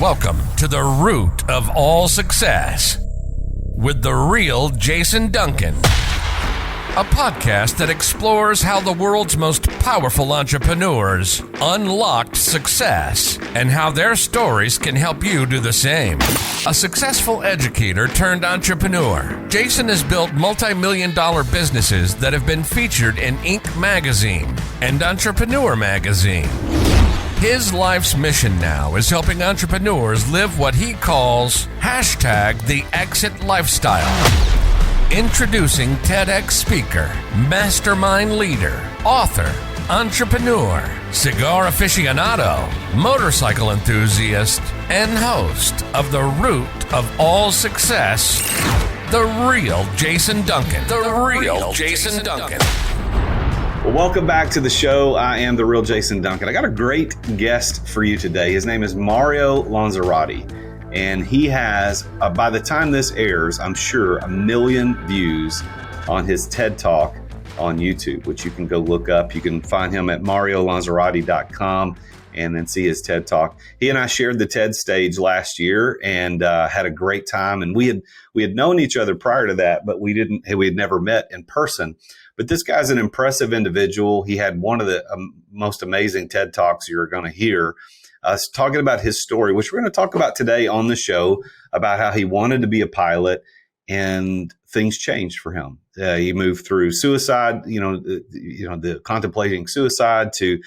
Welcome to the root of all success with the real Jason Duncan, a podcast that explores how the world's most powerful entrepreneurs unlocked success and how their stories can help you do the same. A successful educator turned entrepreneur, Jason has built multi-million-dollar businesses that have been featured in Inc. magazine and Entrepreneur magazine. His life's mission now is helping entrepreneurs live what he calls #the exit lifestyle. Introducing TEDx speaker, mastermind leader, author, entrepreneur, cigar aficionado, motorcycle enthusiast, and host of The Root of All Success, the real Jason Duncan. The real Jason Duncan. Well, welcome back to the show. I am the real Jason Duncan. I got a great guest for you today. His name is Mario Lanzarotti, and he has, by the time this airs, I'm sure 1 million views on his TED Talk on YouTube, which you can go look up. You can find him at mariolanzarotti.com and then see his TED Talk. He and I shared the TED stage last year and had a great time. And we had known each other prior to that, but we had never met in person. But this guy's an impressive individual. He had one of the most amazing TED Talks you're going to hear. Talking about his story, which we're going to talk about today on the show, about how he wanted to be a pilot and things changed for him. He moved through suicide, the contemplating suicide to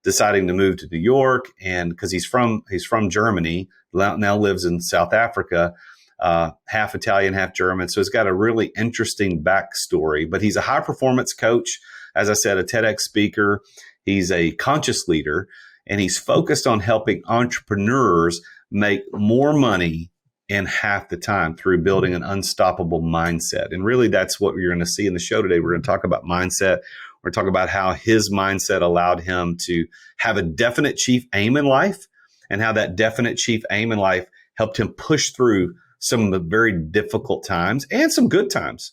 deciding to move to New York, and because he's from Germany, now lives in South Africa. Half Italian, half German. So he's got a really interesting backstory, but he's a high performance coach. As I said, a TEDx speaker. He's a conscious leader, and he's focused on helping entrepreneurs make more money in half the time through building an unstoppable mindset. And really, that's what you're going to see in the show today. We're going to talk about mindset. We're going to talk about how his mindset allowed him to have a definite chief aim in life, and how that definite chief aim in life helped him push through some of the very difficult times and some good times.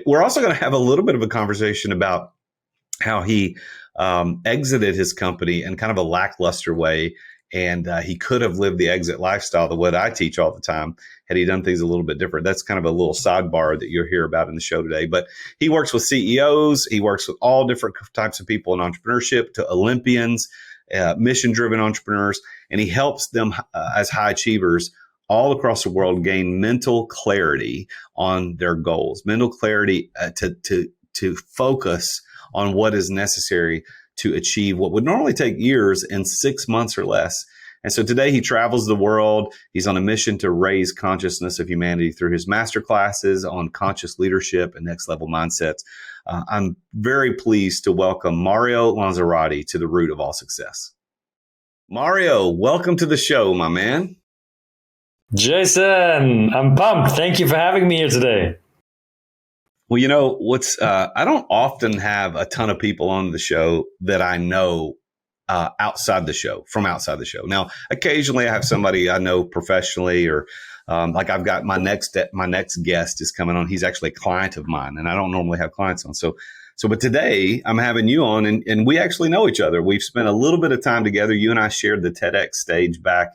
We're also going to have a little bit of a conversation about how he exited his company in kind of a lackluster way. And he could have lived the exit lifestyle, the way I teach all the time, had he done things a little bit different. That's kind of a little sidebar that you'll hear about in the show today. But he works with CEOs. He works with all different types of people in entrepreneurship, to Olympians, mission-driven entrepreneurs, and he helps them as high achievers all across the world gain mental clarity on their goals, mental clarity to focus on what is necessary to achieve what would normally take years in 6 months or less. And so today he travels the world. He's on a mission to raise consciousness of humanity through his master classes on conscious leadership and next level mindsets. I'm very pleased to welcome Mario Lanzarotti to the root of all success. Mario, welcome to the show, my man. Jason, I'm pumped. Thank you for having me here today. Well, I don't often have a ton of people on the show that I know outside the show. Now, occasionally I have somebody I know professionally, or like I've got my next guest is coming on. He's actually a client of mine, and I don't normally have clients on. But today I'm having you on, and we actually know each other. We've spent a little bit of time together. You and I shared the TEDx stage back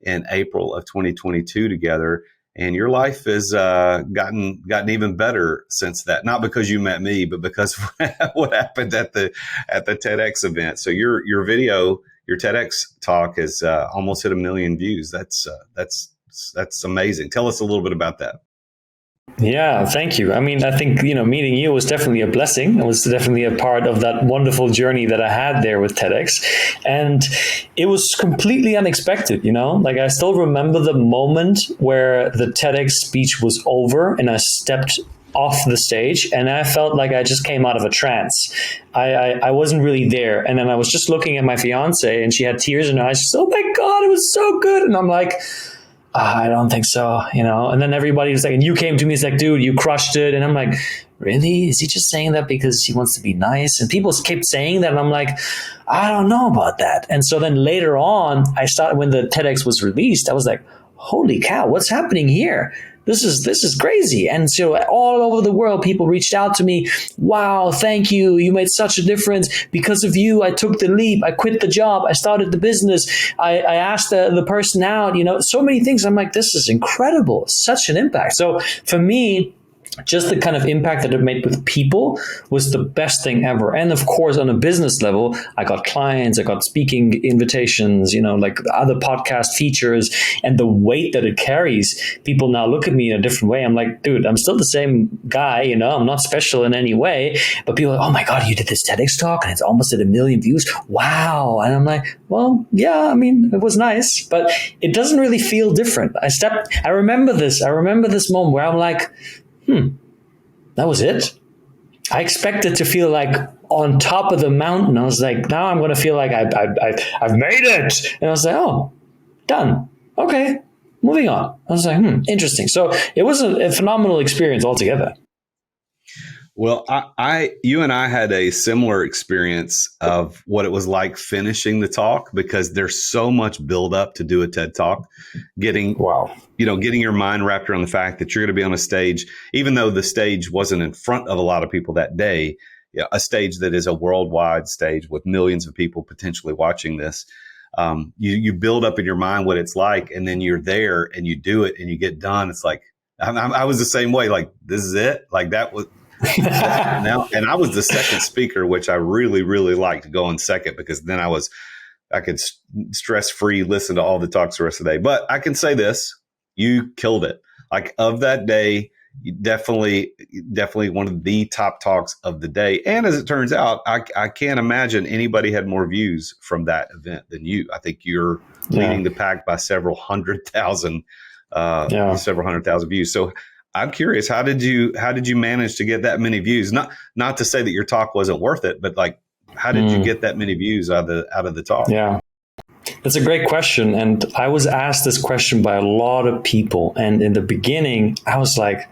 in April of 2022 together, and your life has gotten even better since that. Not because you met me, but because of what happened at the TEDx event. So your video, your TEDx talk has almost hit 1 million views. That's amazing. Tell us a little bit about that. Yeah, thank you. I mean, I think, meeting you was definitely a blessing. It was definitely a part of that wonderful journey that I had there with TEDx. And it was completely unexpected, Like, I still remember the moment where the TEDx speech was over and I stepped off the stage and I felt like I just came out of a trance. I wasn't really there. And then I was just looking at my fiance and she had tears in her eyes. She's, oh my God, it was so good. And I'm like, I don't think so, and then everybody was like, and you came to me, it's like, dude, you crushed it. And I'm like, really? Is he just saying that because he wants to be nice? And people kept saying that. And I'm like, I don't know about that. And so then later on, when the TEDx was released, I was like, holy cow, what's happening here? this is crazy. And so all over the world, people reached out to me. Wow, thank you. You made such a difference. Because of you, I took the leap. I quit the job. I started the business. I asked the person out, so many things. I'm like, this is incredible. Such an impact. So for me, just the kind of impact that it made with people was the best thing ever. And of course, on a business level, I got clients, I got speaking invitations, like other podcast features, and the weight that it carries. People now look at me in a different way. I'm like, dude, I'm still the same guy, I'm not special in any way. But people are like, oh my God, you did this TEDx talk and it's almost at 1 million views. Wow. And I'm like, well, yeah, I mean, it was nice, but it doesn't really feel different. I remember this moment where I'm like, that was it. I expected to feel like on top of the mountain. I was like, now I'm going to feel like I've made it. And I was like, oh, done. Okay, moving on. I was like, interesting. So it was a phenomenal experience altogether. Well, you and I had a similar experience of what it was like finishing the talk, because there's so much build up to do a TED Talk. Getting your mind wrapped around the fact that you're going to be on a stage, even though the stage wasn't in front of a lot of people that day, a stage that is a worldwide stage with millions of people potentially watching this. You build up in your mind what it's like, and then you're there and you do it and you get done. It's like, I was the same way. Like, this is it. Like that was. And I was the second speaker, which I really, really liked going second, because then I could stress free listen to all the talks the rest of the day. But I can say this, you killed it. Like, of that day, definitely one of the top talks of the day. And as it turns out, I can't imagine anybody had more views from that event than you. I think you're leading the pack by several hundred thousand views. So I'm curious, how did you manage to get that many views? Not to say that your talk wasn't worth it, but like, how did you get that many views out of the talk? Yeah. That's a great question. And I was asked this question by a lot of people. And in the beginning, I was like,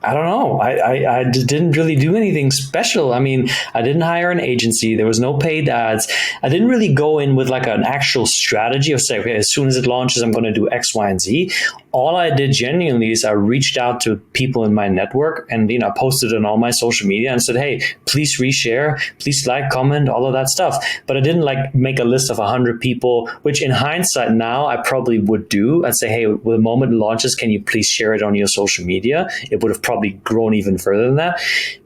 I don't know. I didn't really do anything special. I mean, I didn't hire an agency. There was no paid ads. I didn't really go in with like an actual strategy of say, okay, as soon as it launches, I'm going to do X, Y, and Z. All I did genuinely is I reached out to people in my network and, posted on all my social media and said, hey, please reshare, please like, comment, all of that stuff. But I didn't like make a list of 100 people, which in hindsight now I probably would do. I'd say, hey, the moment it launches, can you please share it on your social media? It would have probably grown even further than that.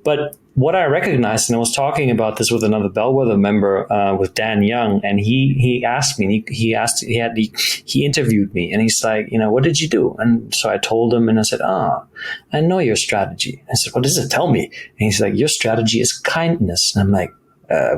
But what I recognized, and I was talking about this with another Bellwether member, with Dan Young, and he asked me, he interviewed me, and he's like, what did you do? And so I told him, and I said, I know your strategy. I said, what does it tell me? And he's like, your strategy is kindness. And I'm like,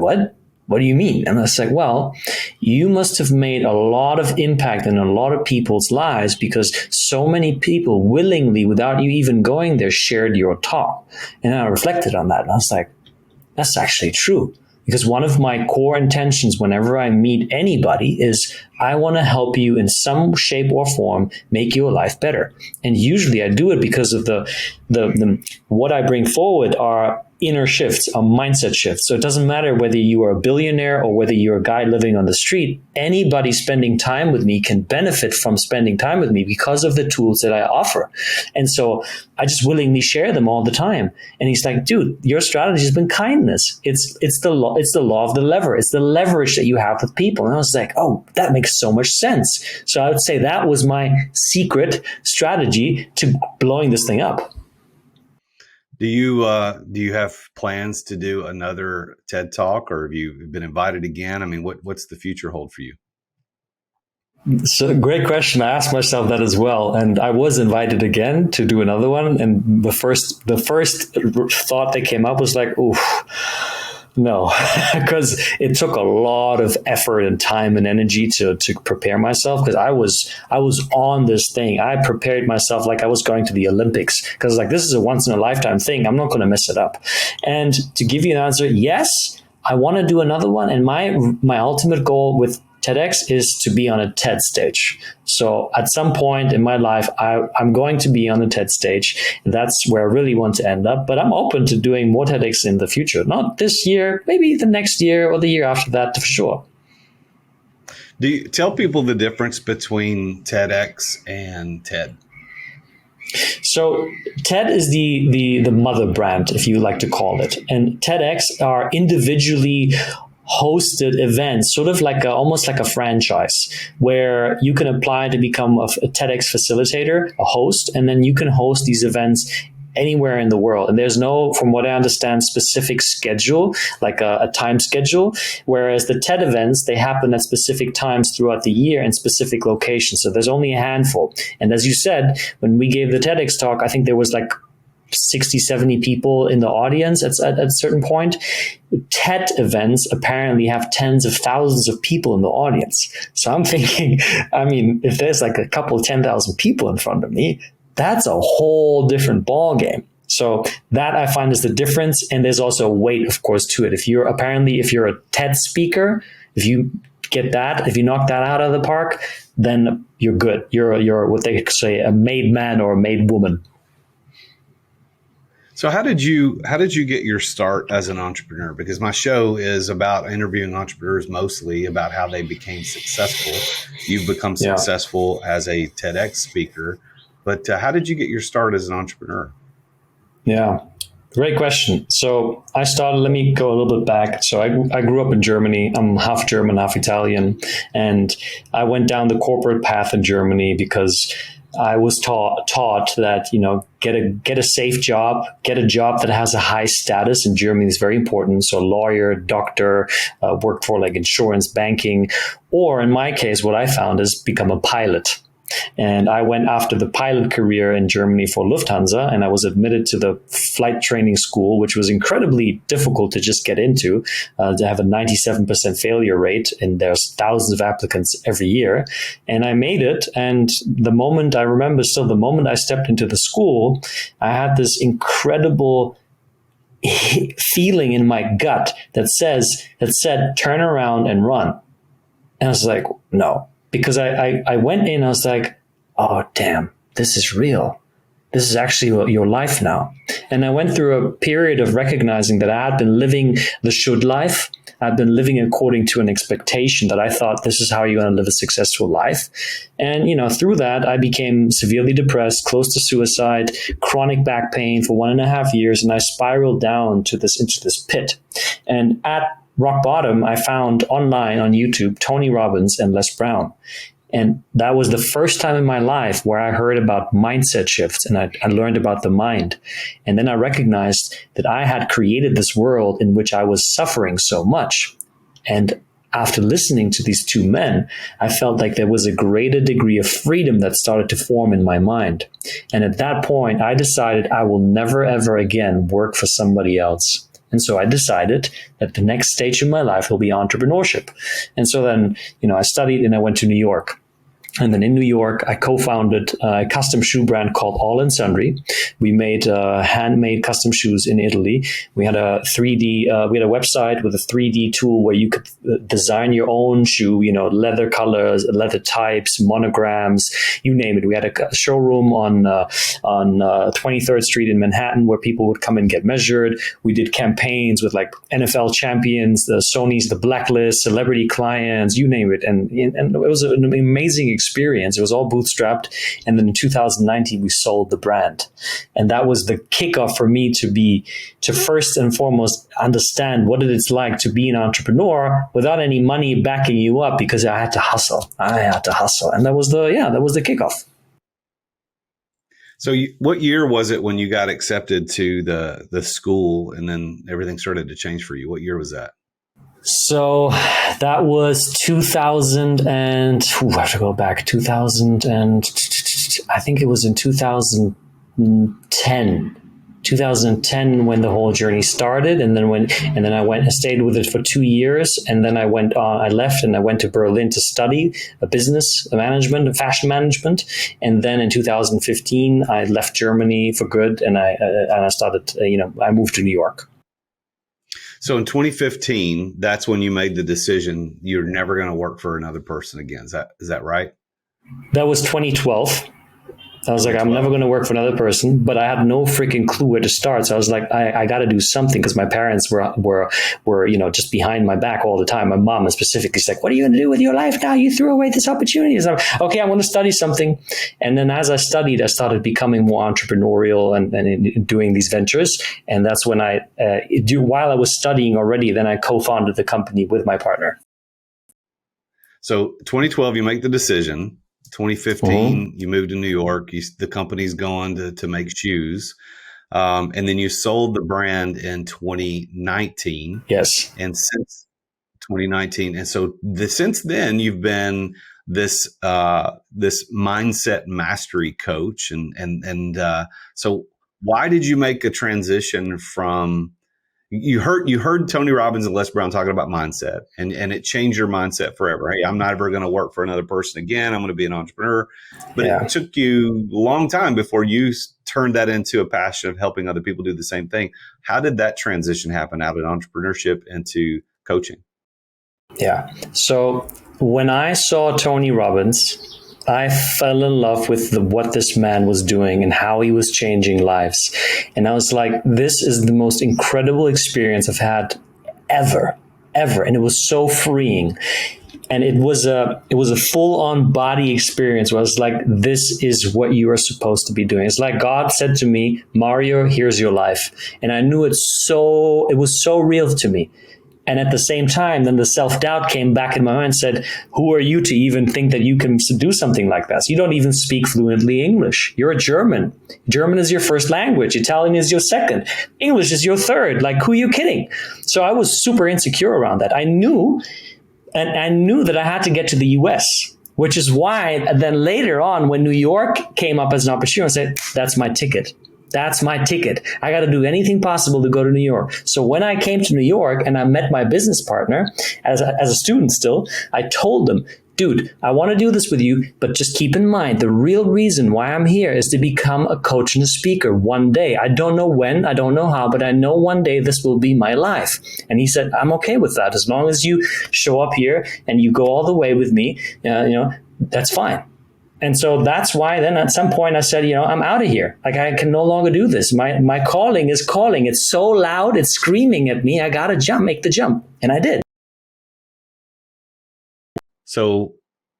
what? What do you mean? And I was like, well, you must have made a lot of impact in a lot of people's lives, because so many people willingly, without you even going there, shared your talk. And I reflected on that. And I was like, that's actually true. Because one of my core intentions whenever I meet anybody is I want to help you in some shape or form, make your life better. And usually I do it because of the what I bring forward are inner shifts, a mindset shift. So it doesn't matter whether you are a billionaire or whether you're a guy living on the street. Anybody spending time with me can benefit from spending time with me because of the tools that I offer. And so I just willingly share them all the time. And he's like, dude, your strategy has been kindness. It's the law of the lever. It's the leverage that you have with people. And I was like, oh, that makes so much sense. So I would say that was my secret strategy to blowing this thing up. Do you have plans to do another TED Talk, or have you been invited again? I mean, what's the future hold for you? So great question. I asked myself that as well, and I was invited again to do another one. And the first thought that came up was like, oof. No, because it took a lot of effort and time and energy to prepare myself, because I was on this thing. I prepared myself like I was going to the Olympics, because like this is a once in a lifetime thing. I'm not going to mess it up. And to give you an answer, yes, I want to do another one. And my ultimate goal with TEDx is to be on a TED stage. So at some point in my life, I'm going to be on a TED stage. That's where I really want to end up. But I'm open to doing more TEDx in the future. Not this year, maybe the next year or the year after that, for sure. Do you tell people the difference between TEDx and TED? So TED is the mother brand, if you like to call it, and TEDx are individually hosted events, sort of like almost like a franchise, where you can apply to become a TEDx facilitator, a host, and then you can host these events anywhere in the world. And there's no, from what I understand, specific schedule, like a time schedule, whereas the TED events, they happen at specific times throughout the year in specific locations. So there's only a handful. And as you said, when we gave the TEDx talk, I think there was like 60, 70 people in the audience at a certain point. TED events apparently have tens of thousands of people in the audience. So I'm thinking, I mean, if there's like a couple 10,000 people in front of me, that's a whole different ball game. So that I find is the difference. And there's also a weight, of course, to it. If you're a TED speaker, if you knock that out of the park, then you're good. You're what they say, a made man or a made woman. So how did you get your start as an entrepreneur? Because my show is about interviewing entrepreneurs, mostly about how they became successful. You've become successful as a TEDx speaker. But how did you get your start as an entrepreneur? Yeah, great question. So let me go a little bit back. So I grew up in Germany. I'm half German, half Italian. And I went down the corporate path in Germany because I was taught that, get a safe job, get a job that has a high status. In Germany is very important. So lawyer, doctor, work for like insurance, banking, or in my case, what I found is become a pilot. And I went after the pilot career in Germany for Lufthansa, and I was admitted to the flight training school, which was incredibly difficult to just get into, to have a 97% failure rate. And there's thousands of applicants every year. And I made it. And the moment I stepped into the school, I had this incredible feeling in my gut that said, turn around and run. And I was like, no. Because I went in, I was like, oh, damn, this is real. This is actually your life now. And I went through a period of recognizing that I had been living the should life. I'd been living according to an expectation that I thought this is how you're going to live a successful life. And, through that, I became severely depressed, close to suicide, chronic back pain for 1.5 years. And I spiraled down into this pit. And at rock bottom, I found online on YouTube, Tony Robbins and Les Brown. And that was the first time in my life where I heard about mindset shifts, and I learned about the mind. And then I recognized that I had created this world in which I was suffering so much. And after listening to these two men, I felt like there was a greater degree of freedom that started to form in my mind. And at that point, I decided I will never, ever again work for somebody else. And so I decided that the next stage in my life will be entrepreneurship. And so then, I studied and I went to New York. And then in New York, I co-founded a custom shoe brand called All and Sundry. We made handmade custom shoes in Italy. We had a 3D, we had a website with a 3D tool where you could design your own shoe, leather colors, leather types, monograms, you name it. We had a showroom on 23rd Street in Manhattan where people would come and get measured. We did campaigns with like NFL champions, the Sony's, the Blacklist, celebrity clients, you name it. And it was an amazing experience. It was all bootstrapped. And then in 2019, we sold the brand. And that was the kickoff for me to first and foremost understand what it's like to be an entrepreneur without any money backing you up, because I had to hustle. And that was the kickoff. So what year was it when you got accepted to the school and then everything started to change for you? What year was that? So that was 2000 and I have to go back 2000 and I think it was in 2010 when the whole journey started, and then I went and stayed with it for 2 years, and then I left and I went to Berlin to study business management and fashion management, and then in 2015 I left Germany for good, and I started I moved to New York. So in 2015, that's when you made the decision you're never going to work for another person again. Is that right? That was 2012. I was like, I'm never going to work for another person, but I had no freaking clue where to start. So I was like, I got to do something, because my parents were, just behind my back all the time. My mom specifically, she's like, what are you going to do with your life now? You threw away this opportunity. So I'm like, okay, I'm going to study something. And then as I studied, I started becoming more entrepreneurial and doing these ventures. And that's when while I was studying already, then I co-founded the company with my partner. So 2012, you make the decision. 2015, you moved to New York. The company's going to make shoes. And then you sold the brand in 2019. Yes. And since 2019, and so since then, you've been this mindset mastery coach. And so why did you make a transition from... You heard Tony Robbins and Les Brown talking about mindset, and it changed your mindset forever. Hey, I'm not ever going to work for another person again. I'm going to be an entrepreneur. But It took you a long time before you turned that into a passion of helping other people do the same thing. How did that transition happen out of entrepreneurship into coaching? Yeah. So when I saw Tony Robbins, I fell in love with what this man was doing and how he was changing lives. And I was like, this is the most incredible experience I've had ever. And it was so freeing. And it was a full-on body experience where I was like, this is what you are supposed to be doing. It's like God said to me, Mario, here's your life. And I knew it was so real to me. And at the same time, then the self-doubt came back in my mind and said, who are you to even think that you can do something like that? You don't even speak fluently English. You're a German. German is your first language. Italian is your second. English is your third. Like, who are you kidding? So I was super insecure around that. I knew that I had to get to the US, which is why then later on, when New York came up as an opportunity, I said, that's my ticket. That's my ticket. I got to do anything possible to go to New York. So when I came to New York and I met my business partner as a student still, I told them, dude, I want to do this with you, but just keep in mind, the real reason why I'm here is to become a coach and a speaker one day. I don't know when, I don't know how, but I know one day this will be my life. And he said, I'm okay with that. As long as you show up here and you go all the way with me, that's fine. And so that's why then at some point I said, I'm out of here. Like, I can no longer do this. My calling is calling. It's so loud. It's screaming at me. I got to make the jump. And I did. So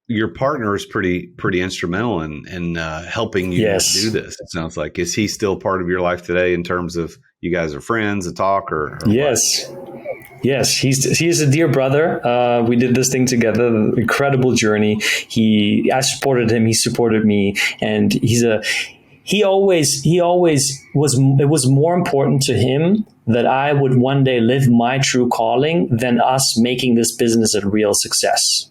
your partner is pretty instrumental in helping you do this. It sounds like. Is he still part of your life today in terms of you guys are friends, a talk, or yes. What? Yes, he's a dear brother. We did this thing together, incredible journey. I supported him, he supported me, and he always was, it was more important to him that I would one day live my true calling than us making this business a real success.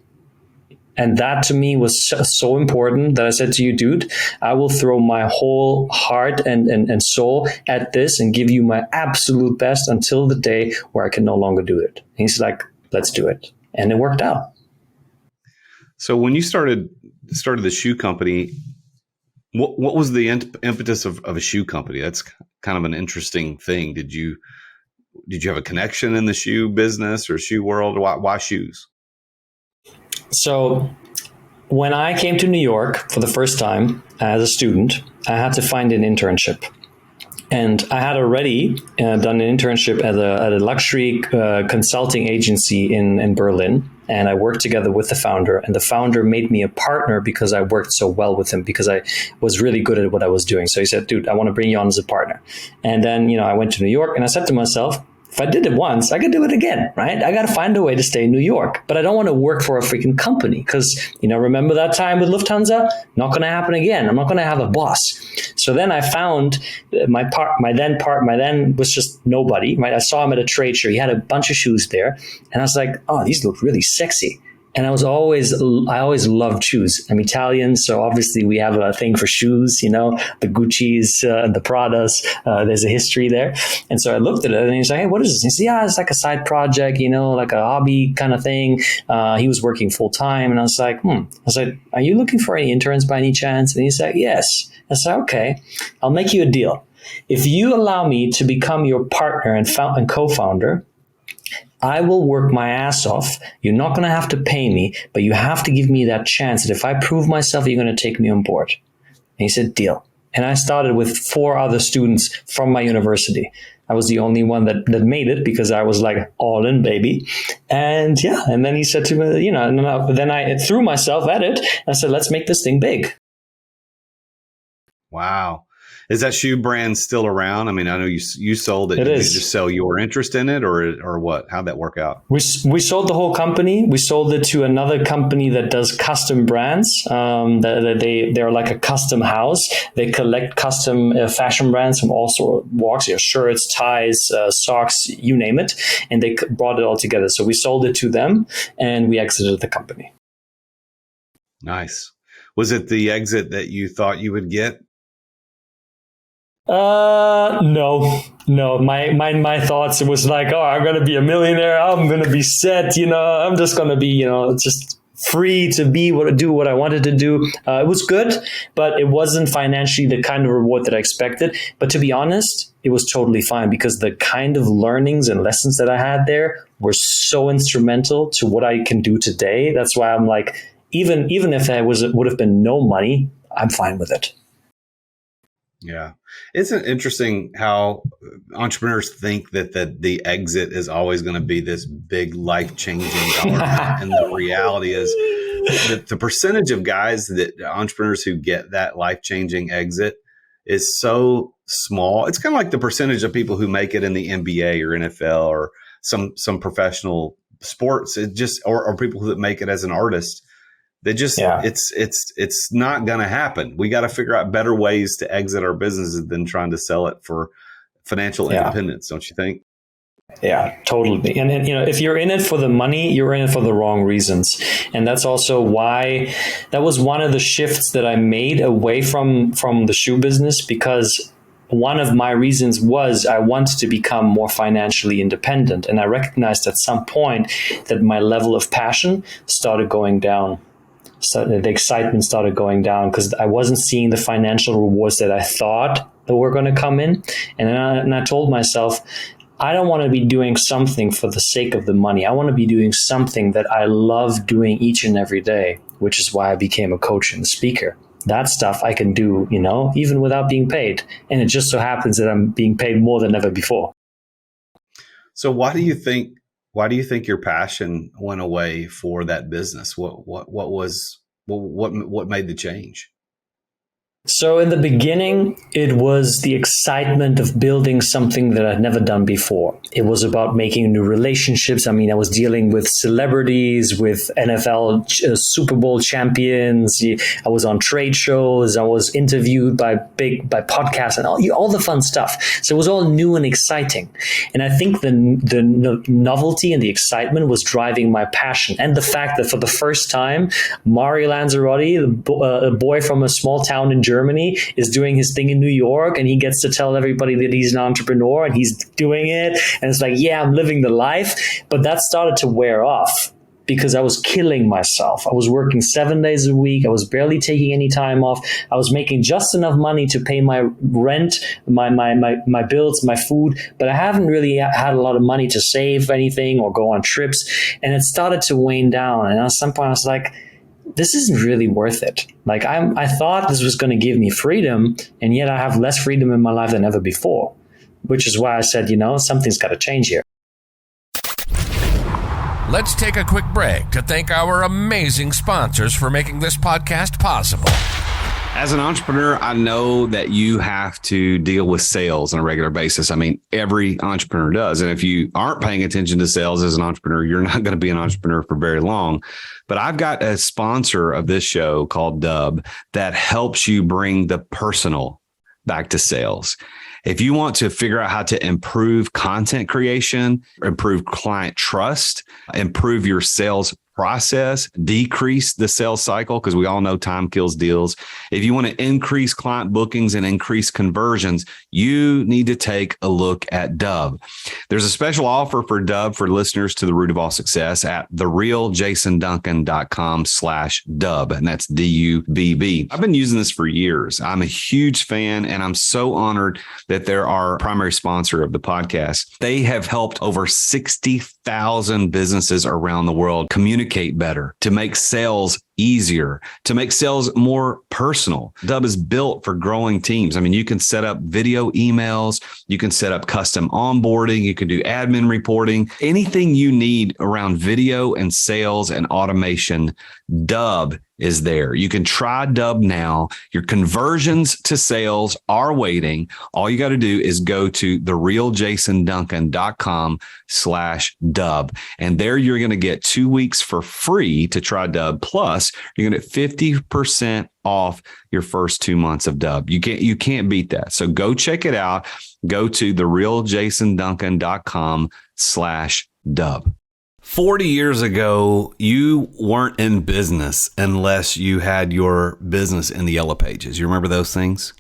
And that to me was so important that I said to you, dude, I will throw my whole heart and soul at this and give you my absolute best until the day where I can no longer do it. And he's like, let's do it. And it worked out. So when you started the shoe company, what was the impetus of a shoe company? That's kind of an interesting thing. Did you have a connection in the shoe business or shoe world? Why shoes? So when I came to New York for the first time as a student, I had to find an internship. And I had already done an internship at a luxury consulting agency in Berlin. And I worked together with the founder. And the founder made me a partner because I worked so well with him, because I was really good at what I was doing. So he said, dude, I want to bring you on as a partner. And then, I went to New York and I said to myself, if I did it once, I could do it again, right? I got to find a way to stay in New York, but I don't want to work for a freaking company because, remember that time with Lufthansa? Not going to happen again. I'm not going to have a boss. So then I found my then was just nobody, right? I saw him at a trade show. He had a bunch of shoes there. And I was like, oh, these look really sexy. And I always loved shoes. I'm Italian, so obviously we have a thing for shoes, the Gucci's and the Pradas. There's a history there. And so I looked at it and he's like, hey, what is this? And he said, yeah, it's like a side project, like a hobby kind of thing. He was working full time. And I was like, I was like, are you looking for any interns by any chance? And he said, yes. I said, okay, I'll make you a deal. If you allow me to become your partner and co-founder, I will work my ass off. You're not going to have to pay me, but you have to give me that chance that if I prove myself, you're going to take me on board. And he said, deal. And I started with 4 other students from my university. I was the only one that made it because I was like all in, baby. And and then he said to me, then I threw myself at it. I said, let's make this thing big. Wow. Is that shoe brand still around? I mean, I know you sold it. It Did is. you just sell your interest in it or what? How'd that work out? We sold the whole company. We sold it to another company that does custom brands. They're like a custom house. They collect custom fashion brands from all sorts of walks, shirts, ties, socks, you name it. And they brought it all together. So we sold it to them and we exited the company. Nice. Was it the exit that you thought you would get? No. My thoughts, it was like, oh, I'm going to be a millionaire. I'm going to be set. I'm just going to be, just free to do what I wanted to do. It was good, but it wasn't financially the kind of reward that I expected. But to be honest, it was totally fine because the kind of learnings and lessons that I had there were so instrumental to what I can do today. That's why I'm like, even if there would have been no money, I'm fine with it. Yeah. Isn't it interesting how entrepreneurs think that the exit is always going to be this big life-changing dollar amount? And the reality is that the percentage of guys entrepreneurs who get that life-changing exit is so small. It's kind of like the percentage of people who make it in the NBA or NFL or some professional sports. It just or people who make it as an artist. They just it's not going to happen. We got to figure out better ways to exit our businesses than trying to sell it for financial independence, don't you think? Yeah, totally. And if you're in it for the money, you're in it for the wrong reasons. And that's also why that was one of the shifts that I made away from the shoe business, because one of my reasons was I wanted to become more financially independent. And I recognized at some point that my level of passion started going down. So the excitement started going down because I wasn't seeing the financial rewards that I thought that were going to come in. And I told myself, I don't want to be doing something for the sake of the money. I want to be doing something that I love doing each and every day, which is why I became a coach and a speaker. That stuff I can do, even without being paid. And it just so happens that I'm being paid more than ever before. So why do you think your passion went away for that business? What made the change? So in the beginning, it was the excitement of building something that I'd never done before. It was about making new relationships. I mean, I was dealing with celebrities, with NFL Super Bowl champions. I was on trade shows. I was interviewed by podcasts and all the fun stuff. So it was all new and exciting. And I think the novelty and the excitement was driving my passion. And the fact that for the first time, Mario Lanzarotti, a boy from a small town in Germany, is doing his thing in New York, and he gets to tell everybody that he's an entrepreneur and he's doing it. And it's like, yeah, I'm living the life. But that started to wear off because I was killing myself. I was working 7 days a week. I was barely taking any time off. I was making just enough money to pay my rent, my bills, my food, but I haven't really had a lot of money to save anything or go on trips. And it started to wane down. And at some point I was like, this isn't really worth it. Like I thought this was going to give me freedom, and yet I have less freedom in my life than ever before, which is why I said, something's got to change here. Let's take a quick break to thank our amazing sponsors for making this podcast possible. As an entrepreneur, I know that you have to deal with sales on a regular basis. I mean, every entrepreneur does. And if you aren't paying attention to sales as an entrepreneur, you're not going to be an entrepreneur for very long. But I've got a sponsor of this show called Dub that helps you bring the personal back to sales. If you want to figure out how to improve content creation, improve client trust, improve your sales process, decrease the sales cycle, because we all know time kills deals. If you want to increase client bookings and increase conversions, you need to take a look at Dub. There's a special offer for Dub for listeners to The Root of All Success at therealjasonduncan.com/Dub. And that's DUBB. I've been using this for years. I'm a huge fan, and I'm so honored that they're our primary sponsor of the podcast. They have helped over 60,000 businesses around the world communicate better, to make sales easier, to make sales more personal. Dub is built for growing teams. I mean, you can set up video emails, you can set up custom onboarding, you can do admin reporting, anything you need around video and sales and automation. Dub is there. You can try Dub now. Your conversions to sales are waiting. All you got to do is go to therealjasonduncan.com/dub. And there you're going to get 2 weeks for free to try Dub. Plus, you're going to get 50% off your first 2 months of Dub. You can't beat that. So go check it out. Go to therealjasonduncan.com/dub. 40 years ago, you weren't in business unless you had your business in the Yellow Pages. You remember those things?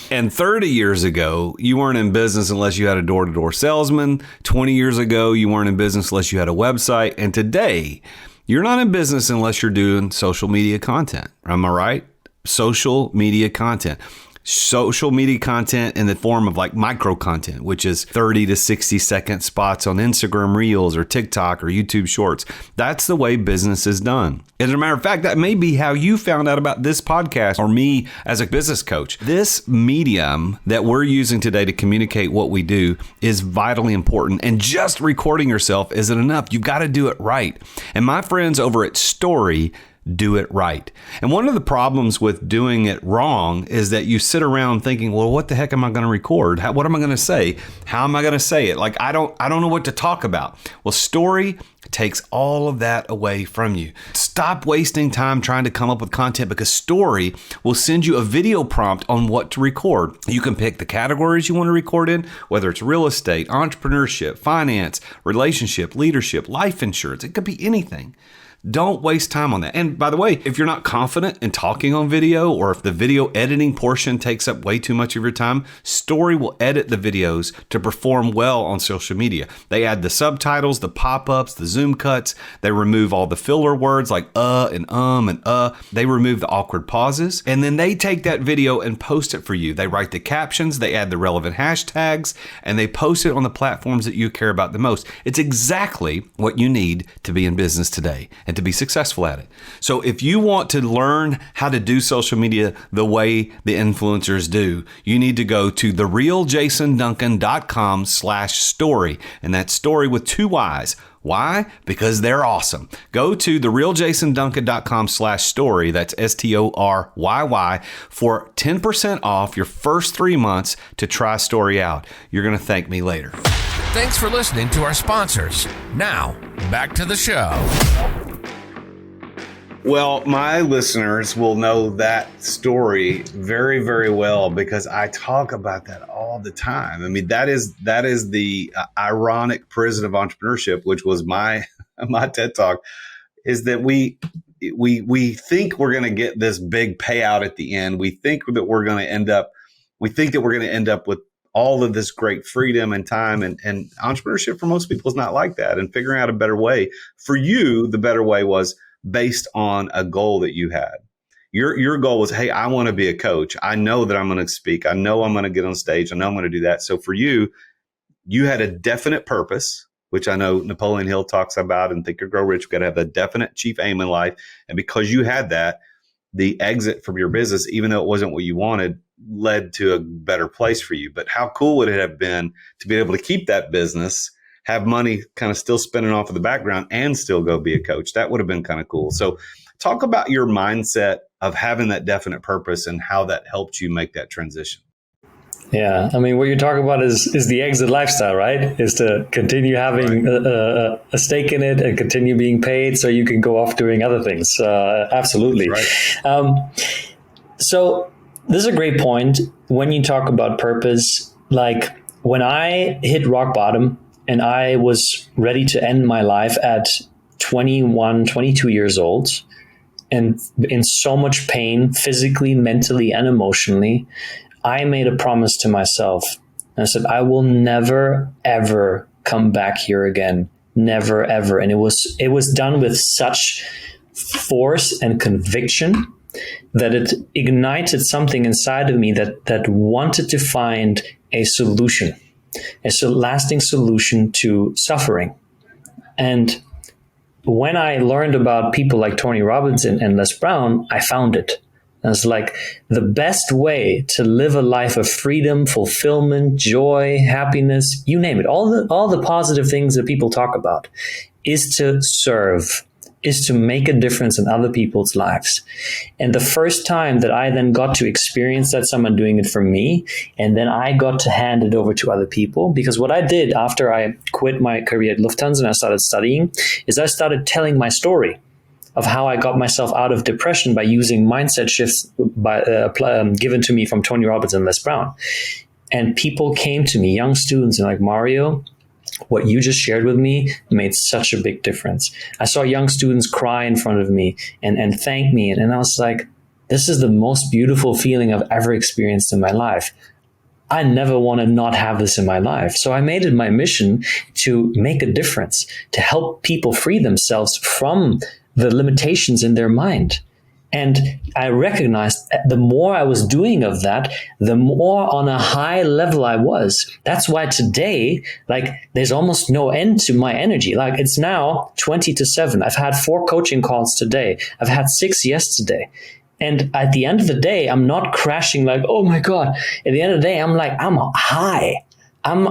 And 30 years ago, you weren't in business unless you had a door-to-door salesman. 20 years ago, you weren't in business unless you had a website. And today, you're not in business unless you're doing social media content. Am I right? Social media content. Social media content in the form of like micro content, which is 30 to 60 second spots on Instagram Reels or TikTok or YouTube Shorts. That's the way business is done. As a matter of fact, that may be how you found out about this podcast or me as a business coach. This medium that we're using today to communicate what we do is vitally important. And just recording yourself isn't enough. You've got to do it right. And my friends over at Story do it right. And one of the problems with doing it wrong is that you sit around thinking, well, what the heck am I going to record? What am I going to say? How am I going to say it? Like, I don't know what to talk about. Well, Story takes all of that away from you. Stop wasting time trying to come up with content, because Story will send you a video prompt on what to record. You can pick the categories you want to record in, whether it's real estate, entrepreneurship, finance, relationship, leadership, life insurance. It could be anything. Don't waste time on that. And by the way, if you're not confident in talking on video, or if the video editing portion takes up way too much of your time, Story will edit the videos to perform well on social media. They add the subtitles, the pop-ups, the zoom cuts. They remove all the filler words like and and They remove the awkward pauses. And then they take that video and post it for you. They write the captions, they add the relevant hashtags, and they post it on the platforms that you care about the most. It's exactly what you need to be in business today and to be successful at it. So if you want to learn how to do social media the way the influencers do, you need to go to therealjasonduncan.com/story. And that's story with 2 Y's. Why? Because they're awesome. Go to therealjasonduncan.com/story. That's STORYY for 10% off your first 3 months to try Story out. You're going to thank me later. Thanks for listening to our sponsors. Now, back to the show. Well, my listeners will know that story very, very well, because I talk about that all the time. I mean, that is the ironic prison of entrepreneurship, which was my TED Talk, is that we think we're going to get this big payout at the end. We think that we're going to end up with all of this great freedom and time, and entrepreneurship for most people is not like that. And figuring out a better way for you, the better way was based on a goal that you had. Your goal was, hey, I want to be a coach. I know that I'm going to speak. I know I'm going to get on stage. I know I'm going to do that. So for you, you had a definite purpose, which I know Napoleon Hill talks about in Think or Grow Rich. You've got to have a definite chief aim in life. And because you had that, the exit from your business, even though it wasn't what you wanted, led to a better place for you. But how cool would it have been to be able to keep that business, have money kind of still spinning off in the background, and still go be a coach? That would have been kind of cool. So talk about your mindset of having that definite purpose and how that helped you make that transition. Yeah, I mean, what you're talking about is the exit lifestyle, right? Is to continue having a stake in it and continue being paid so you can go off doing other things. Absolutely. Right. So this is a great point. When you talk about purpose, like when I hit rock bottom and I was ready to end my life at 21, 22 years old, and in so much pain, physically, mentally, and emotionally, I made a promise to myself. I said, I will never, ever come back here again. Never, ever. And it was done with such force and conviction that it ignited something inside of me that wanted to find a solution, a lasting solution to suffering. And when I learned about people like Tony Robbins and Les Brown, I found it. And it's like the best way to live a life of freedom, fulfillment, joy, happiness, you name it, all the positive things that people talk about, is to serve, is to make a difference in other people's lives. And the first time that I then got to experience that, someone doing it for me, and then I got to hand it over to other people, because what I did after I quit my career at Lufthansa and I started studying is I started telling my story of how I got myself out of depression by using mindset shifts given to me from Tony Robbins and Les Brown. And people came to me, young students, and like, Mario, what you just shared with me made such a big difference. I saw young students cry in front of me and thank me. And I was like, this is the most beautiful feeling I've ever experienced in my life. I never want to not have this in my life. So I made it my mission to make a difference, to help people free themselves from the limitations in their mind. And I recognized the more I was doing of that, the more on a high level I was. That's why today, like, there's almost no end to my energy. Like, it's now 20-7. I've had 4 coaching calls today. I've had 6 yesterday. And at the end of the day, I'm not crashing like, oh my God. At the end of the day, I'm like, I'm high. I'm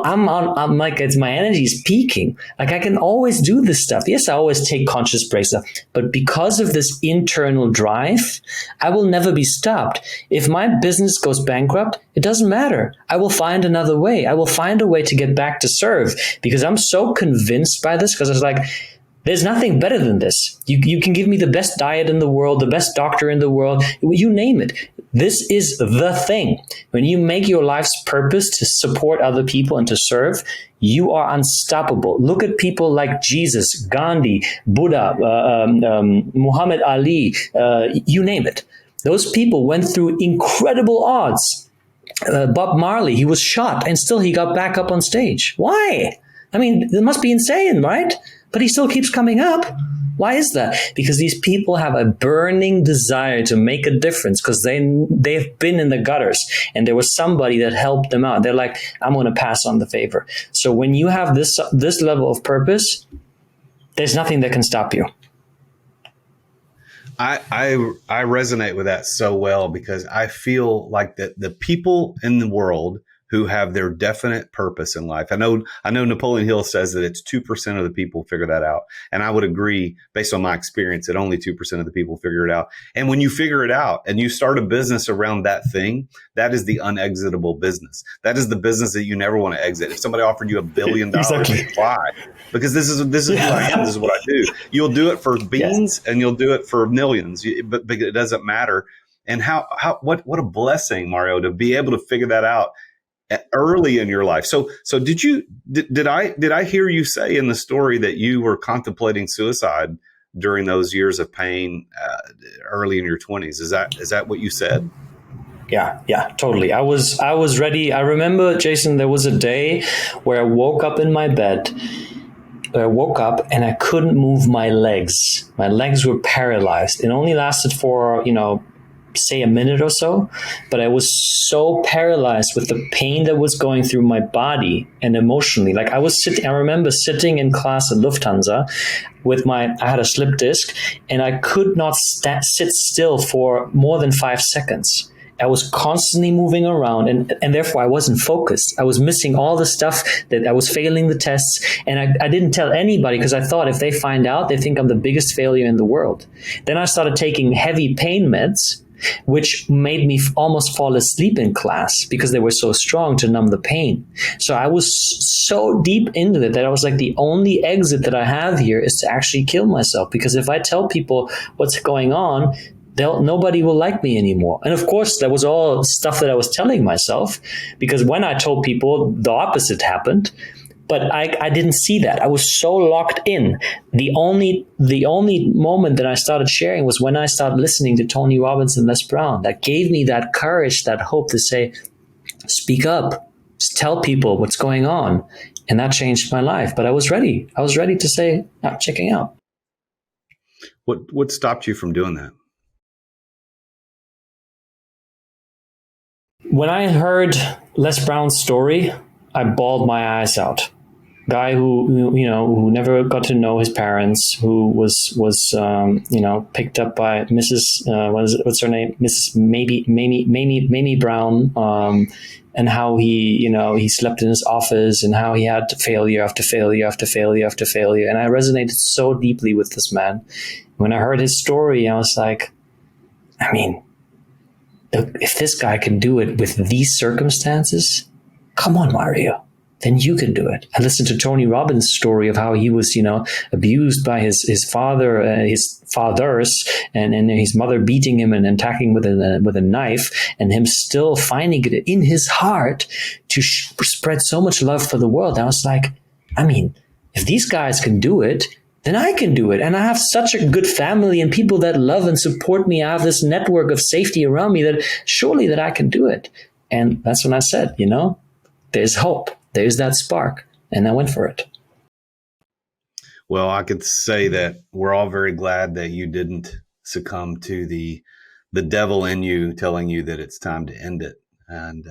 like, it's my energy is peaking. Like, I can always do this stuff. Yes, I always take conscious breaks, but because of this internal drive, I will never be stopped. If my business goes bankrupt, it doesn't matter. I will find another way. I will find a way to get back to serve, because I'm so convinced by this, because it's like, there's nothing better than this. You can give me the best diet in the world, the best doctor in the world, you name it. This is the thing. When you make your life's purpose to support other people and to serve, you are unstoppable. Look at people like Jesus, Gandhi, Buddha, Muhammad Ali, you name it. Those people went through incredible odds. Bob Marley, he was shot and still he got back up on stage. Why? I mean, it must be insane, right? But he still keeps coming up. Why is that? Because these people have a burning desire to make a difference, because they've been in the gutters and there was somebody that helped them out. They're like, I'm going to pass on the favor. So when you have this level of purpose, there's nothing that can stop you. I resonate with that so well, because I feel like that the people in the world who have their definite purpose in life. I know Napoleon Hill says that it's 2% of the people figure that out. And I would agree, based on my experience, that only 2% of the people figure it out. And when you figure it out and you start a business around that thing, that is the unexitable business. That is the business that you never want to exit. If somebody offered you $1 billion, exactly. Why? Because this is who I am. This is what I do. You'll do it for beans and you'll do it for millions, but it doesn't matter. And what a blessing, Mario, to be able to figure that out early in your life. So did I hear you say in the story that you were contemplating suicide during those years of pain early in your 20s? Is that what you said? Yeah, totally. I was ready. I remember, Jason, there was a day where I woke up in my bed. I woke up and I couldn't move my legs. My legs were paralyzed. It only lasted for, say a minute or so, but I was so paralyzed with the pain that was going through my body and emotionally. Like, I remember sitting in class at Lufthansa with I had a slip disc, and I could not sit still for more than 5 seconds. I was constantly moving around, and therefore I wasn't focused. I was missing all the stuff, that I was failing the tests, and I didn't tell anybody, because I thought if they find out, they think I'm the biggest failure in the world. Then I started taking heavy pain meds, which made me almost fall asleep in class because they were so strong to numb the pain. So I was so deep into it that I was like, the only exit that I have here is to actually kill myself, because if I tell people what's going on, nobody will like me anymore. And of course, that was all stuff that I was telling myself, because when I told people, the opposite happened. But I didn't see that. I was so locked in. The only moment that I started sharing was when I started listening to Tony Robbins and Les Brown. That gave me that courage, that hope to say, speak up, just tell people what's going on. And that changed my life. But I was ready. I was ready to say, I'm checking out. What stopped you from doing that? When I heard Les Brown's story, I bawled my eyes out. guy who never got to know his parents, who was picked up by Mrs. What's her name, Mrs. Mamie Brown, and how he slept in his office, and how he had failure after failure after failure after failure. And I resonated so deeply with this man. When I heard his story, I was like, I mean, if this guy can do it with these circumstances, come on, Mario, then you can do it. I listened to Tony Robbins' story of how he was, abused by his father, his fathers, and his mother beating him and attacking with a knife, and him still finding it in his heart to spread so much love for the world. I was like, I mean, if these guys can do it, then I can do it. And I have such a good family and people that love and support me. I have this network of safety around me that surely that I can do it. And that's when I said, there's hope. There's that spark. And I went for it. Well, I could say that we're all very glad that you didn't succumb to the devil in you telling you that it's time to end it, and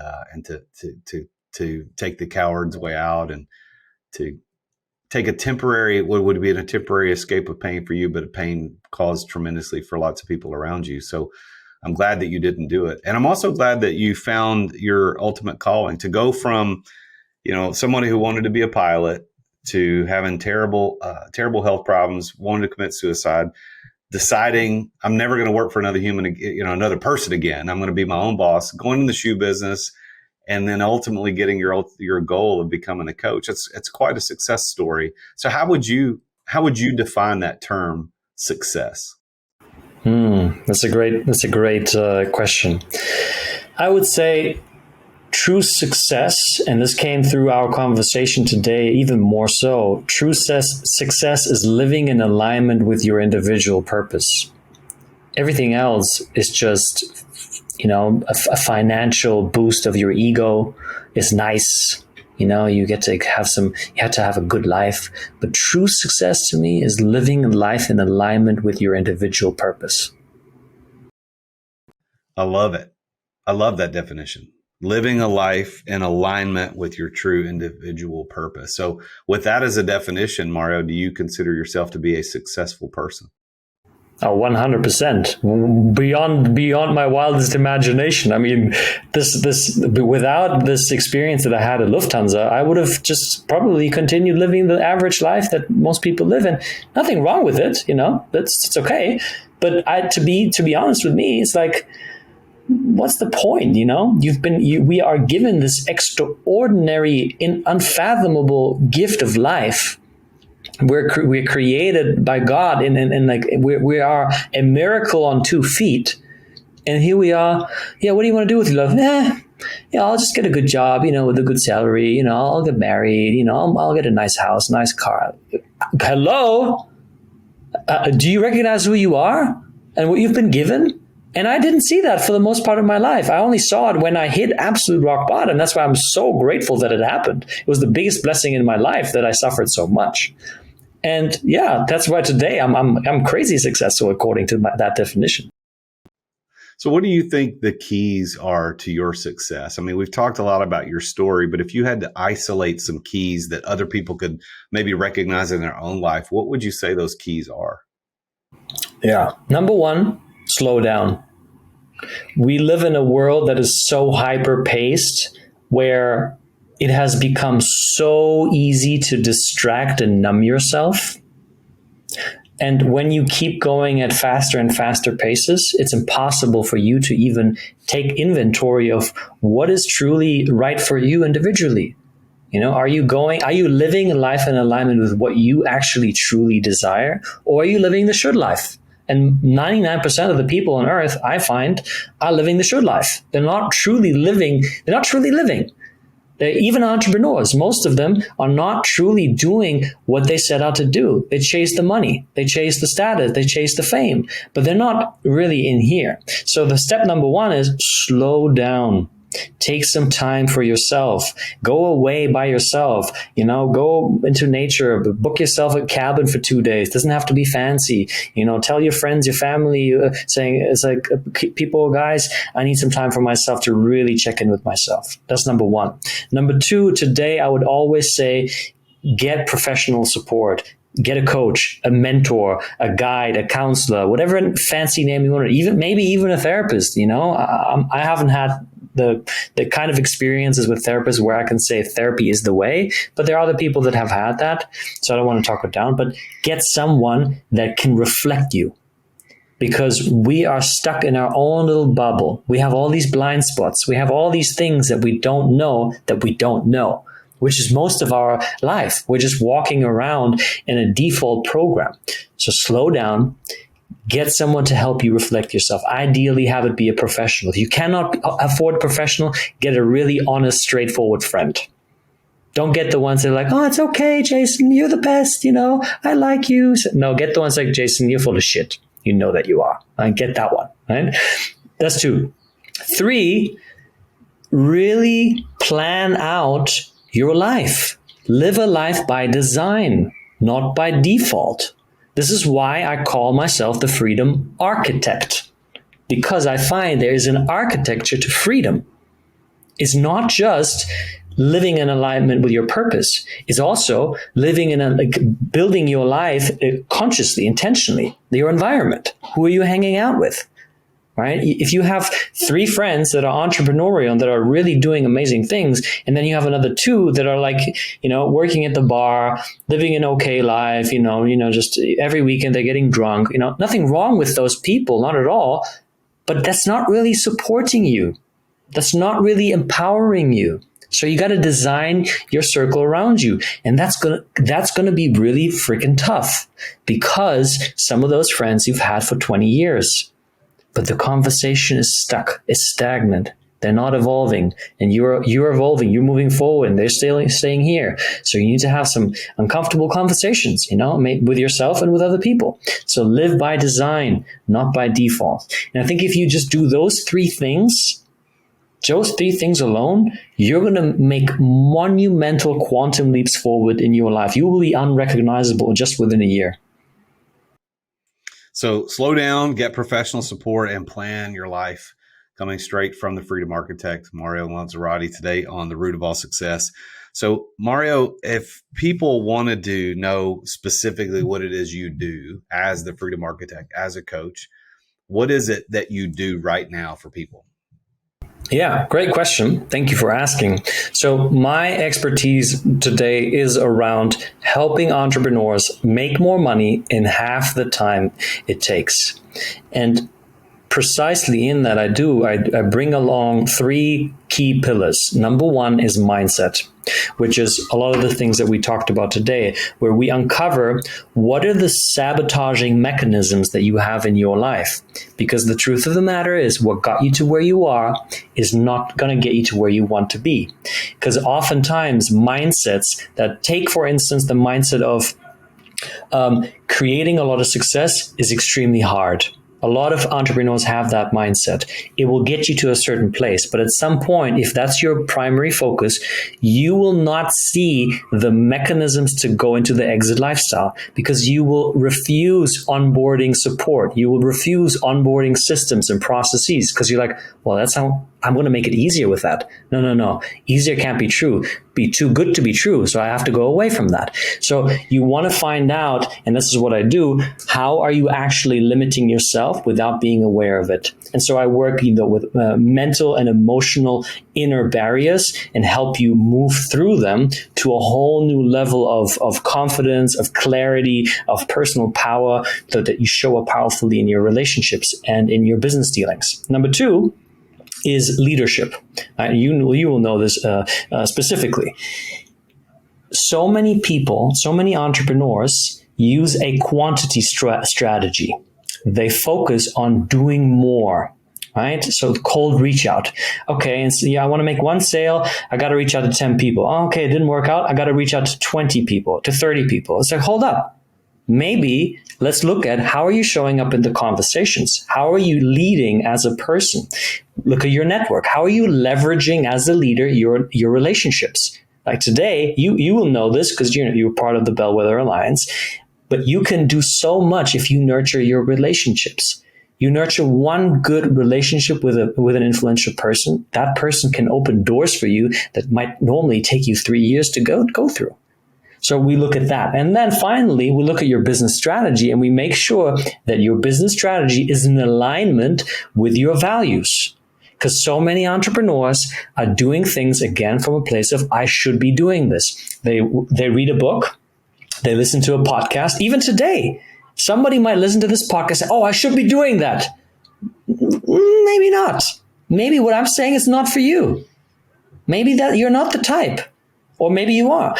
to take the coward's way out, and to take a temporary, what would be a temporary escape of pain for you, but a pain caused tremendously for lots of people around you. So I'm glad that you didn't do it. And I'm also glad that you found your ultimate calling to go from, somebody who wanted to be a pilot to having terrible health problems, wanting to commit suicide, deciding I'm never going to work for another human, another person again. I'm going to be my own boss, going in the shoe business, and then ultimately getting your goal of becoming a coach. It's quite a success story. So how would you define that term, success? That's a great question. I would say true success, and this came through our conversation today even more so, true success is living in alignment with your individual purpose. Everything else is just, a financial boost of your ego is nice. You get to have a good life. But true success to me is living life in alignment with your individual purpose. I love it. I love that definition. Living a life in alignment with your true individual purpose. So with that as a definition, Mario, do you consider yourself to be a successful person? Oh, 100%. Beyond my wildest imagination. I mean, this without this experience that I had at Lufthansa, I would have just probably continued living the average life that most people live in. Nothing wrong with it, it's okay. But to be honest with me, it's like, what's the point? We are given this extraordinary, unfathomable gift of life. We're created by God, and like we are a miracle on 2 feet. And here we are. Yeah, what do you want to do with your life? I'll just get a good job, with a good salary. I'll get married. I'll get a nice house, nice car. Hello? Do you recognize who you are and what you've been given? And I didn't see that for the most part of my life. I only saw it when I hit absolute rock bottom. That's why I'm so grateful that it happened. It was the biggest blessing in my life that I suffered so much. And yeah, that's why today I'm crazy successful according to that definition. So what do you think the keys are to your success? I mean, we've talked a lot about your story, but if you had to isolate some keys that other people could maybe recognize in their own life, what would you say those keys are? Yeah. Number one, slow down. We live in a world that is so hyper-paced, where it has become so easy to distract and numb yourself. And when you keep going at faster and faster paces, it's impossible for you to even take inventory of what is truly right for you individually. Are you living a life in alignment with what you actually truly desire, or are you living the should life? And 99% of the people on earth, I find, are living the should life. They're not truly living. They're even entrepreneurs. Most of them are not truly doing what they set out to do. They chase the money. They chase the status. They chase the fame. But they're not really in here. So the step number one is slow down. Take some time for yourself. Go away by yourself. Go into nature. Book yourself a cabin for 2 days. Doesn't have to be fancy. Tell your friends, your family, saying it's like, people, guys, I need some time for myself to really check in with myself. That's number one. Number two, today I would always say, get professional support. Get a coach, a mentor, a guide, a counselor, whatever fancy name you want, maybe even a therapist. I haven't had the kind of experiences with therapists where I can say therapy is the way, but there are other people that have had that. So I don't want to talk it down, but get someone that can reflect you, because we are stuck in our own little bubble. We have all these blind spots. We have all these things that we don't know, which is most of our life. We're just walking around in a default program. So slow down, get someone to help you reflect yourself. Ideally, have it be a professional. If you cannot afford a professional, get a really honest, straightforward friend. Don't get the ones that are like, oh, it's okay, Jason, you're the best, I like you. No, get the ones like, Jason, you're full of shit. You know that you are. I get that one, right? That's 2. 3, really plan out your life. Live a life by design, not by default. This is why I call myself the freedom architect, because I find there is an architecture to freedom. It's not just living in alignment with your purpose. It's also living building your life consciously, intentionally, your environment. Who are you hanging out with? Right? If you have 3 friends that are entrepreneurial and that are really doing amazing things, and then you have another 2 that are like, working at the bar, living an okay life, just every weekend they're getting drunk, nothing wrong with those people, not at all, but that's not really supporting you. That's not really empowering you. So you got to design your circle around you. And that's going to be really freaking tough, because some of those friends you've had for 20 years. But the conversation is stuck, it's stagnant. They're not evolving, and you're evolving, you're moving forward, and they're staying here. So you need to have some uncomfortable conversations, with yourself and with other people. So live by design, not by default. And I think if you just do those 3 things, alone, you're going to make monumental quantum leaps forward in your life. You will be unrecognizable just within a year. So slow down, get professional support, and plan your life. Coming straight from the Freedom Architect, Mario Lanzarotti, today on The Root of All Success. So Mario, if people wanted to know specifically what it is you do as the Freedom Architect, as a coach, what is it that you do right now for people? Yeah, great question. Thank you for asking. So my expertise today is around helping entrepreneurs make more money in half the time it takes. And precisely in that I bring along 3 key pillars. Number 1 is mindset, which is a lot of the things that we talked about today, where we uncover what are the sabotaging mechanisms that you have in your life. Because the truth of the matter is, what got you to where you are is not going to get you to where you want to be. Because oftentimes mindsets that take, for instance, the mindset of creating a lot of success is extremely hard. A lot of entrepreneurs have that mindset. It will get you to a certain place, but at some point, if that's your primary focus, you will not see the mechanisms to go into the exit lifestyle, because you will refuse onboarding support. You will refuse onboarding systems and processes, because you're like, well, that's how I'm going to make it easier with that. No. Easier can't be true. Be too good to be true. So I have to go away from that. So you want to find out, and this is what I do, how are you actually limiting yourself without being aware of it? And so I work with mental and emotional inner barriers and help you move through them to a whole new level of confidence, of clarity, of personal power, so that you show up powerfully in your relationships and in your business dealings. Number 2 is leadership. You will know this specifically. So many people, so many entrepreneurs use a quantity strategy. They focus on doing more, right? So cold reach out. Okay, and so, I want to make 1 sale. I got to reach out to 10 people. Oh, okay, it didn't work out. I got to reach out to 20 people, to 30 people. It's like, hold up. Maybe let's look at, how are you showing up in the conversations? How are you leading as a person? Look at your network. How are you leveraging as a leader your relationships? Like today, you will know this because you're part of the Bellwether Alliance, but you can do so much if you nurture your relationships. You nurture one good relationship with an influential person, that person can open doors for you that might normally take you 3 years to go through. So we look at that. And then finally, we look at your business strategy and we make sure that your business strategy is in alignment with your values. Because so many entrepreneurs are doing things, again, from a place of, I should be doing this. They read a book, they listen to a podcast. Even today, somebody might listen to this podcast and say, oh, I should be doing that. Maybe not. Maybe what I'm saying is not for you. Maybe that you're not the type, or maybe you are.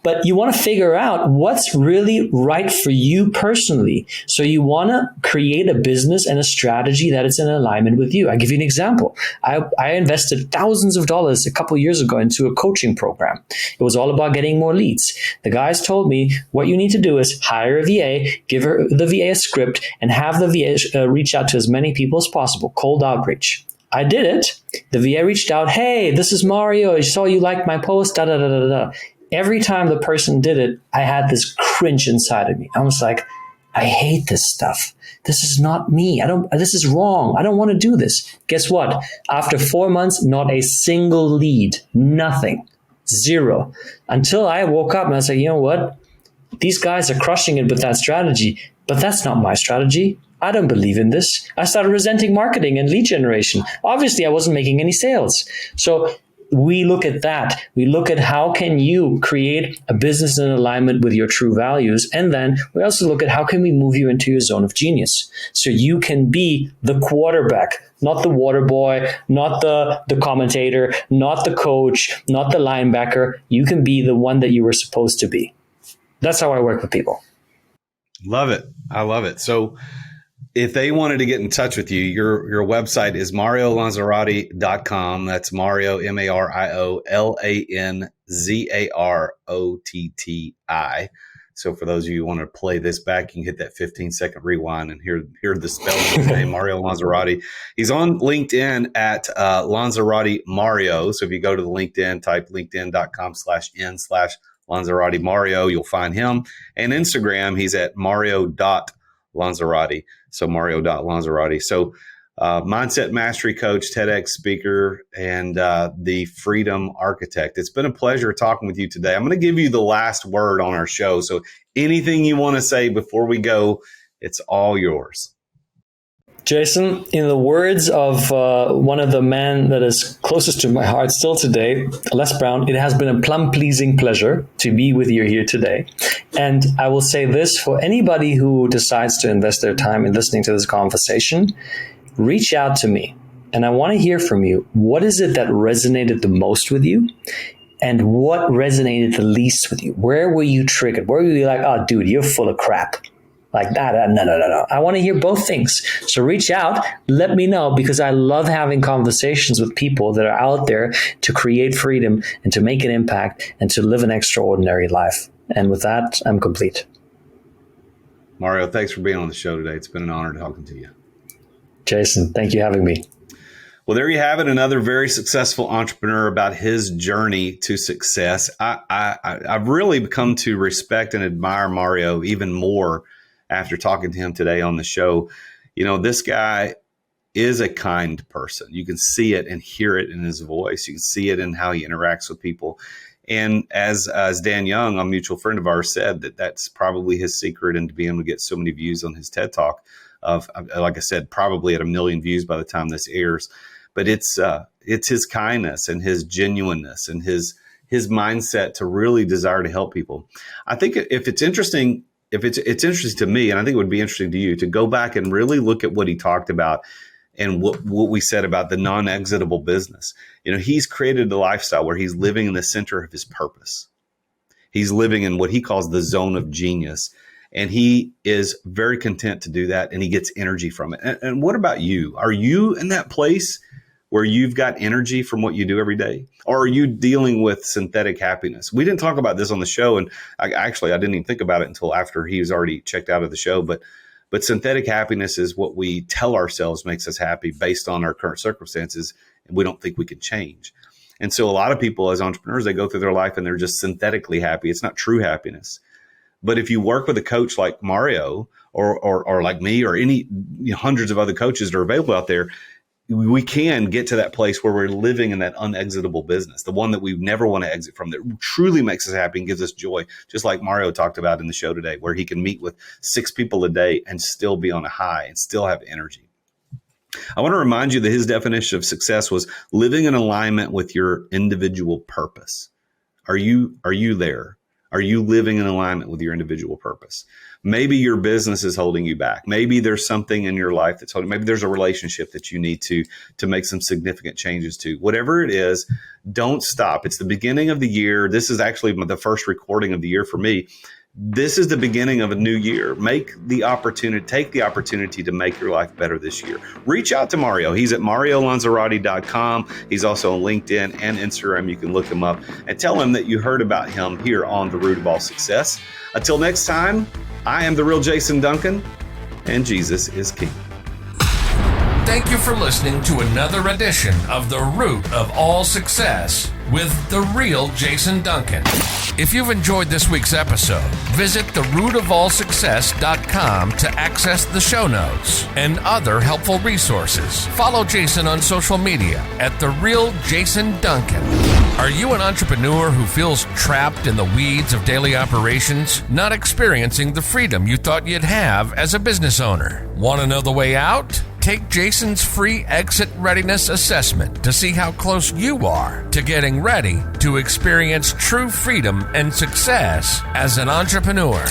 But you want to figure out what's really right for you personally. So you want to create a business and a strategy that is in alignment with you. I'll give you an example. I invested thousands of dollars a couple of years ago into a coaching program. It was all about getting more leads. The guys told me what you need to do is hire a VA, give the VA a script, and have the VA reach out to as many people as possible, cold outreach. I did it. The VA reached out, hey, this is Mario. I saw you liked my post, da da da da da. Every time the person did it, I had this cringe inside of me. I was like, I hate this stuff. This is not me. This is wrong. I don't want to do this. Guess what? After 4 months, not a single lead, nothing, zero. Until I woke up and I was like, you know what? These guys are crushing it with that strategy, but that's not my strategy. I don't believe in this. I started resenting marketing and lead generation. Obviously, I wasn't making any sales. So we look at that. We look at how can you create a business in alignment with your true values. And then we also look at how can we move you into your zone of genius. So you can be the quarterback, not the water boy, not the commentator, not the coach, not the linebacker. You can be the one that you were supposed to be. That's how I work with people. Love it. I love it. So if they wanted to get in touch with you, your website is mariolanzarotti.com. That's Mario, MarioLanzarotti. So for those of you who want to play this back, you can hit that 15-second rewind and hear the spelling of his name, Mario Lanzarotti. He's on LinkedIn at Lanzarotti Mario. So if you go to the LinkedIn, type linkedin.com/n/Lanzarotti Mario, you'll find him. And Instagram, he's at Mario.Lanzarotti. So Mario.Lanzarotti. So mindset mastery coach, TEDx speaker, and the freedom architect. It's been a pleasure talking with you today. I'm going to give you the last word on our show. So anything you want to say before we go, it's all yours. Jason, in the words of one of the men that is closest to my heart still today, Les Brown, it has been a plum-pleasing pleasure to be with you here today. And I will say this for anybody who decides to invest their time in listening to this conversation, reach out to me. And I want to hear from you. What is it that resonated the most with you? And what resonated the least with you? Where were you triggered? Where were you like, oh, dude, you're full of crap? Like that. No. I want to hear both things. So reach out, let me know, because I love having conversations with people that are out there to create freedom and to make an impact and to live an extraordinary life. And with that, I'm complete. Mario, thanks for being on the show today. It's been an honor talking to you. Jason, thank you for having me. Well, there you have it. Another very successful entrepreneur about his journey to success. I've really come to respect and admire Mario even more after talking to him today on the show. You know, this guy is a kind person. You can see it and hear it in his voice. You can see it in how he interacts with people. And as Dan Young, a mutual friend of ours, said, that's probably his secret into being able to get so many views on his TED Talk of, like I said, probably at 1 million views by the time this airs. But it's his kindness and his genuineness and his mindset to really desire to help people. I think if it's interesting, it's interesting to me, and I think it would be interesting to you, to go back and really look at what he talked about and what we said about the non-exitable business. You know, he's created a lifestyle where he's living in the center of his purpose. He's living in what he calls the zone of genius. And he is very content to do that, and he gets energy from it. And what about you? Are you in that place where you've got energy from what you do every day? Or are you dealing with synthetic happiness? We didn't talk about this on the show, and I didn't even think about it until after he was already checked out of the show. But synthetic happiness is what we tell ourselves makes us happy based on our current circumstances, and we don't think we can change. And so a lot of people as entrepreneurs, they go through their life and they're just synthetically happy. It's not true happiness. But if you work with a coach like Mario or like me or any hundreds of other coaches that are available out there, we can get to that place where we're living in that unexitable business, the one that we never want to exit from, that truly makes us happy and gives us joy, just like Mario talked about in the show today, where he can meet with 6 people a day and still be on a high and still have energy. I want to remind you that his definition of success was living in alignment with your individual purpose. Are you there? Are you living in alignment with your individual purpose? Maybe your business is holding you back. Maybe there's something in your life that's holding. Maybe there's a relationship that you need to make some significant changes to. Whatever it is, don't stop. It's the beginning of the year. This is actually the first recording of the year for me. This is the beginning of a new year. Take the opportunity to make your life better this year. Reach out to Mario. He's at MarioLanzarotti.com. He's also on LinkedIn and Instagram. You can look him up and tell him that you heard about him here on The Root of All Success. Until next time, I am the real Jason Duncan, and Jesus is King. Thank you for listening to another edition of The Root of All Success with the real Jason Duncan. If you've enjoyed this week's episode, visit therootofallsuccess.com to access the show notes and other helpful resources. Follow Jason on social media at The Real Jason Duncan. Are you an entrepreneur who feels trapped in the weeds of daily operations, not experiencing the freedom you thought you'd have as a business owner? Want to know the way out? Take Jason's free exit readiness assessment to see how close you are to getting ready to experience true freedom and success as an entrepreneur.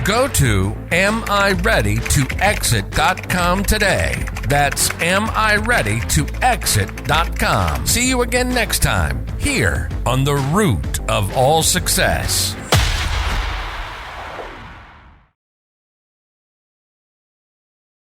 Go to amireadytoexit.com today. That's amireadytoexit.com. See you again next time here on The Root of All Success.